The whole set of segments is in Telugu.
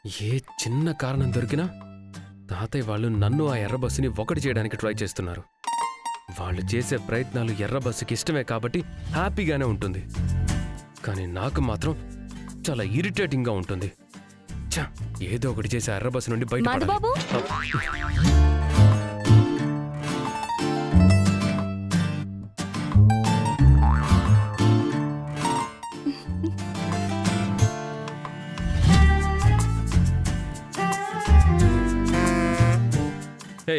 ఏ చిన్న కారణం దొరికినా తాతయ్య వాళ్ళు నన్ను ఆ ఎర్ర బస్సుని ఒకటి చేయడానికి ట్రై చేస్తున్నారు. వాళ్ళు చేసే ప్రయత్నాలు ఎర్ర బస్సుకి ఇష్టమే కాబట్టి హ్యాపీగానే ఉంటుంది. కానీ నాకు మాత్రం చాలా ఇరిటేటింగ్గా ఉంటుంది. ఛ, ఏదో ఒకటి చేసి ఎర్ర బస్సు నుండి బయటపడాలి. మధుబాబు హే,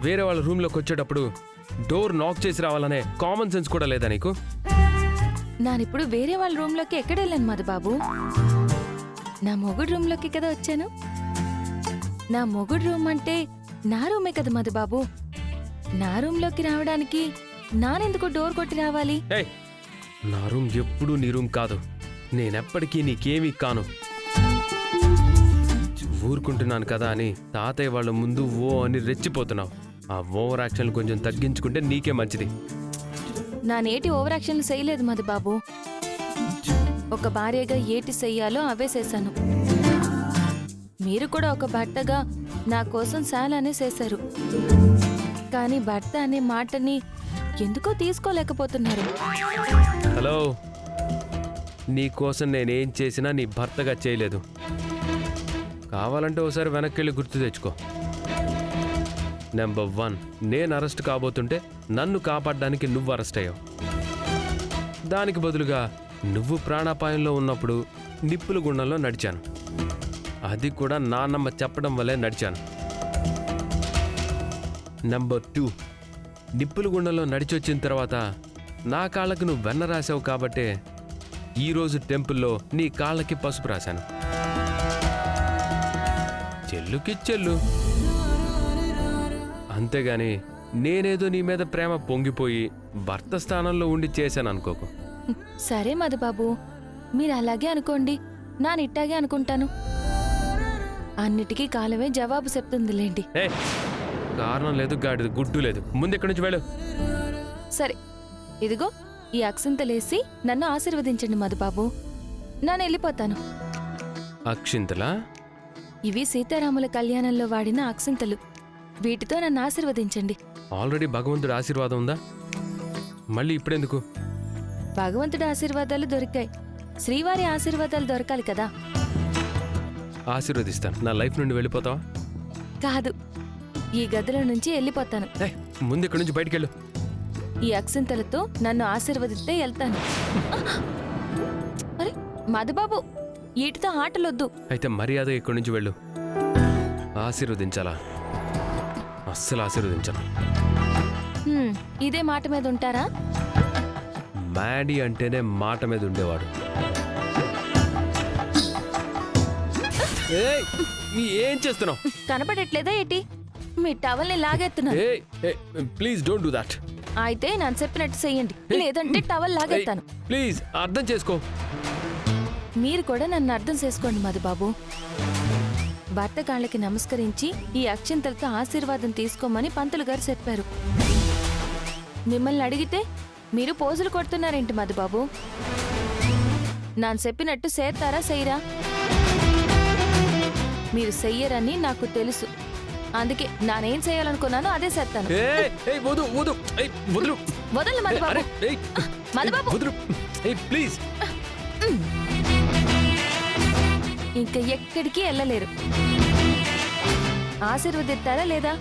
వేరే వాళ్ళ రూమ్లోకి వచ్చేటప్పుడు డోర్ నాక్ చేసి రావాలనే కామన్ సెన్స్ కూడా లేదా నీకు? నానిప్పుడు వేరే వాళ్ళ రూమ్లోకి ఎక్కడెళ్ళాను మధుబాబు. నా మొగుడు రూమ్లోకి కదా వచ్చాను. నా మొగుడు రూమ్ అంటే నా రూమే కదా మధుబాబు. నా రూమ్లోకి రావడానికి నానెందుకు డోర్ కొట్టి రావాలి? హే, నా రూమ్ ఎప్పుడూ నీ రూమ్ కాదు. నేనెప్పటికీ నీకేమీ కాను. ఊరుకుంటున్నాను కదా అని తాతయ్య వాళ్ళ ముందు ఓ అని రెచ్చిపోతున్నావు. ఆ ఓవర్ యాక్షన్ కొంచెం తగ్గించుకుంటే నీకే మంచిది. నా నేటి ఓవర్ యాక్షన్లు చేయలేదు మధుబాబు. ఒక భార్యగా ఏటి చెయ్యాలో అవే చేశాను. మీరు కూడా ఒక భర్తగా నా కోసం చాలానే చేశారు. కానీ భర్త అనే మాటని ఎందుకో తీసుకోలేకపోతున్నారు. హలో, నీ కోసం నేనేం చేసినా నీ భర్తగా చేయలేదు. కావాలంటే ఒకసారి వెనక్కి వెళ్ళి గుర్తు తెచ్చుకో. నెంబర్ 1, నేను అరెస్ట్ కాబోతుంటే నన్ను కాపాడడానికి నువ్వు అరెస్ట్ అయ్యావు. దానికి బదులుగా నువ్వు ప్రాణాపాయంలో ఉన్నప్పుడు నిప్పుల గుండంలో నడిచాను. అది కూడా నాన్నమ్మ చెప్పడం వల్లే నడిచాను. నెంబర్ 2, నిప్పుల గుండంలో నడిచి వచ్చిన తర్వాత నా కాళ్ళకు నువ్వు వెన్న రాసావు కాబట్టే ఈరోజు టెంపుల్లో నీ కాళ్ళకి పసుపు రాశాను. చెల్లుకి చెల్లు, అంతేగాని నేనేదో నీ మీద ప్రేమ పొంగిపోయి భర్త స్థానంలో ఉండి చేశాను అనుకోకు. సరే మధుబాబు, మీరు అలాగే అనుకోండి, నా నిట్టాగే అనుకుంటాను. అన్నిటికీ కాలమే జవాబు చెప్తుందిలేండి. ఏ, కారణం లేదు, గాడిది గుడ్డు లేదు. ముందు ఎక్కడి నుంచి వెళ్ళు. సరే, ఇదిగో ఈ అక్షింతలేసి నన్ను ఆశీర్వదించండి మధుబాబు. నేను వెళ్ళిపోతాను. అక్షింతలా? ఇవి సీతారాముల కళ్యాణంలో వాడిన అక్షింతలు. వీటితో నన్ను ఆశీర్వదించండి. ఆల్రెడీ భగవంతుడి ఆశీర్వాదం ఉందా? మళ్ళీ ఇప్పుడెందుకు? భగవంతుడి ఆశీర్వాదాలు దొరికాయి, శ్రీవారి ఆశీర్వాదాలు దొరకాలి కదా. ఆశీర్వదిస్తాను. నా లైఫ్ నుండి వెళ్ళిపోతావా? కాదు, ఈ గదిలో నుంచి వెళ్ళిపోతాను. ముందు ఇక్కడి నుంచి బయటికి వెళ్ళు. ఈ అక్షింతలతో నన్ను ఆశీర్వదిస్తే వెళ్తాను. అరే మధుబాబు, వీటితో ఆటలొద్దు. అయితే మర్యాద ఇక్కడి నుంచి వెళ్ళు. ఆశీర్వదించాలా? అస్సలు ఆశీర్వదించాను. ఇదే మాట మీద ఉంటారా? మ్యాడీ అంటేనే మాట మీద ఉండేవాడు. ఏయ్, నీ ఏం చేస్తున్నావు? కనపడట్లేదా ఏంటి? మీ టవల్ని లాగేస్తున్నారు. Please don't do that. అయితే నన్ను చెప్పినట్టు చెయ్యండి, లేదంటే టవల్ లాగేస్తాను. ప్లీజ్ అర్థం చేసుకో. మీరు కూడా నన్ను అర్థం చేసుకోండి మధుబాబు. భర్త కాళ్ళకి నమస్కరించి ఈ అక్షింతలతో ఆశీర్వాదం తీసుకోమని పంతులు గారు చెప్పారు. మిమ్మల్ని అడిగితే మీరు పోజులు కొడుతున్నారేంటి మధుబాబు? నాను చెప్పినట్టు చేస్తారా చెయ్యరా? మీరు చెయ్యరని నాకు తెలుసు. అందుకే నానేం చేయాలనుకున్నానో అదే చేస్తాను. వదలు మధుబాబు. మధుబాబు ప్లీజ్. ఇంకా ఎక్కడికి వెళ్ళలేరు. ఆశీర్వదిస్తారా లేదా?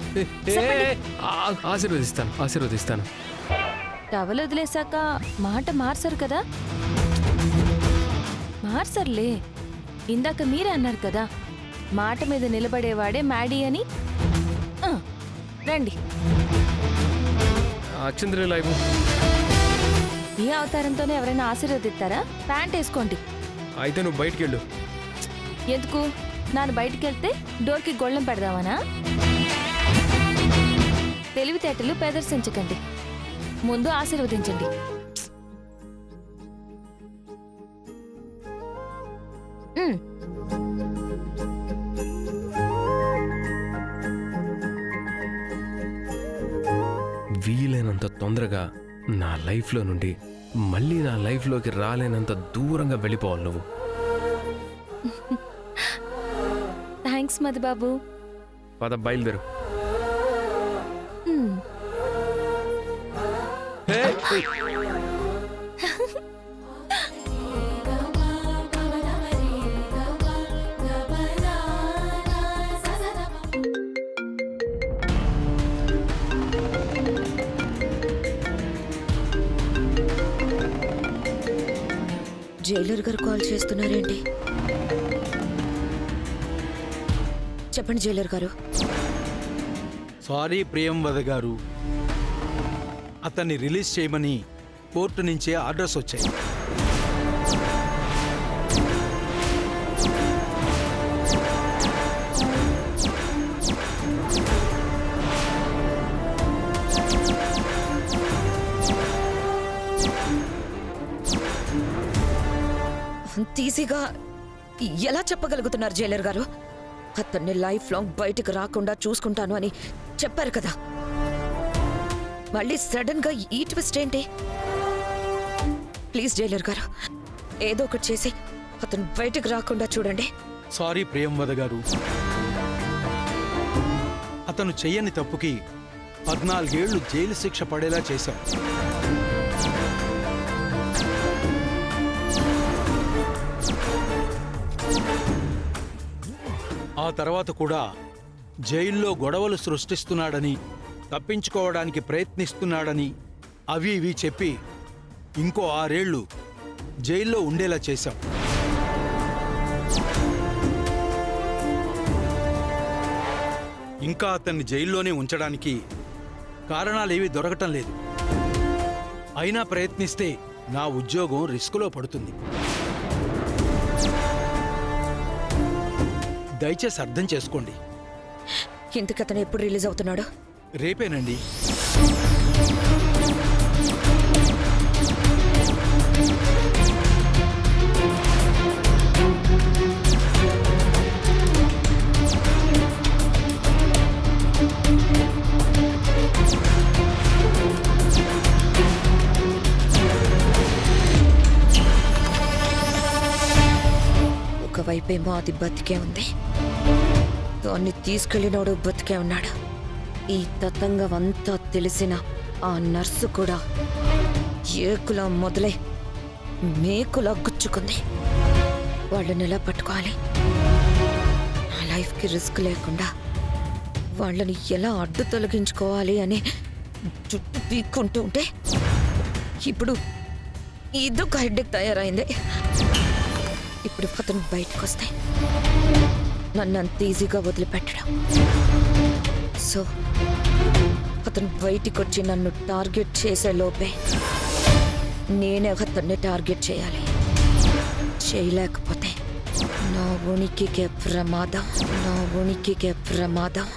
ఆశీర్వదిస్తాను, ఆశీర్వదిస్తాను. టవల్ వదిలేశాక మాట మార్చరు కదా? మార్చర్లే. ఇందాక మీరే అన్నారు కదా, మాట మీద నిలబడేవాడే మ్యాడీ అని. రండి. ఈ అవతారంతోనే ఎవరైనా ఆశీర్వదిస్తారా? ప్యాంట్ వేసుకోండి. అయితే నువ్వు బయటికి వెళ్ళు. ఎందుకు? నాను బయటికి వెళ్తే డోర్కి గొళ్ళెం పెడదామనా? తెలివితేటలు ప్రదర్శించకండి, ముందు ఆశీర్వదించండి. వీలైనంత తొందరగా నా లైఫ్లో నుండి మళ్ళీ నా లైఫ్లోకి రాలేనంత దూరంగా వెళ్ళిపోవాలి నువ్వు. థ్యాంక్స్ మధుబాబు. పద బయలుదేరు. మ్, జైలర్ గారు కాల్ చేస్తున్నారేంటి? చెప్పండి జైలర్ గారు. సారీ ప్రియంవద గారు, అతన్ని రిలీజ్ చేయమని కోర్టు నుంచే ఆర్డర్స్ వచ్చాయి. అంత ఈజీగా ఎలా చెప్పగలుగుతున్నారు జైలర్ గారు? అతన్ని లైఫ్ లాంగ్ బయటకు రాకుండా చూసుకుంటాను అని చెప్పారు కదా, మళ్ళీ సడన్ గా ఈ ట్విస్ట్ ఏంటి? ప్లీజ్ జైలర్ గారు, ఏదో ఒకటి చేసి అతను బయటకు రాకుండా చూడండి. సారీ ప్రియంవద గారు, అతను చెయ్యని తప్పుకి 14 ఏళ్లు జైలు శిక్ష పడేలా చేశాం. ఆ తర్వాత కూడా జైల్లో గొడవలు సృష్టిస్తున్నాడని, తప్పించుకోవడానికి ప్రయత్నిస్తున్నాడని అవి ఇవి చెప్పి ఇంకో 6 ఏళ్లు జైల్లో ఉండేలా చేశాం. ఇంకా అతన్ని జైల్లోనే ఉంచడానికి కారణాలేవీ దొరకటం లేదు. అయినా ప్రయత్నిస్తే నా ఉద్యోగం రిస్కులో పడుతుంది. దయచేసి అర్థం చేసుకోండి. ఇంతకు అతను ఎప్పుడు రిలీజ్ అవుతున్నాడు? రేపేనండి. ఒకవైపేమో అది బతికే ఉంది, దాన్ని తీసుకెళ్లినోడు బతికే ఉన్నాడు. ఈ తతంగం అంతా తెలిసిన ఆ నర్సు కూడా ఏకులా మొదలై మేకులా గుచ్చుకుంది. వాళ్ళని ఎలా పట్టుకోవాలి, నా లైఫ్కి రిస్క్ లేకుండా వాళ్ళని ఎలా అడ్డు తొలగించుకోవాలి అని జుట్టు పీక్కుంటూ ఉంటే ఇప్పుడు ఇదొక హెడ్డేక్ తయారైంది. ఇప్పుడు అతను బయటకు వస్తే నన్ను అంత ఈజీగా వదిలిపెట్టడం. సో అతను బయటికి వచ్చి నన్ను టార్గెట్ చేసే లోపే నేనే అతన్ని టార్గెట్ చేయాలి. చేయలేకపోతే నా ఉనికికే ప్రమాదం, నా ఉనికికే ప్రమాదం.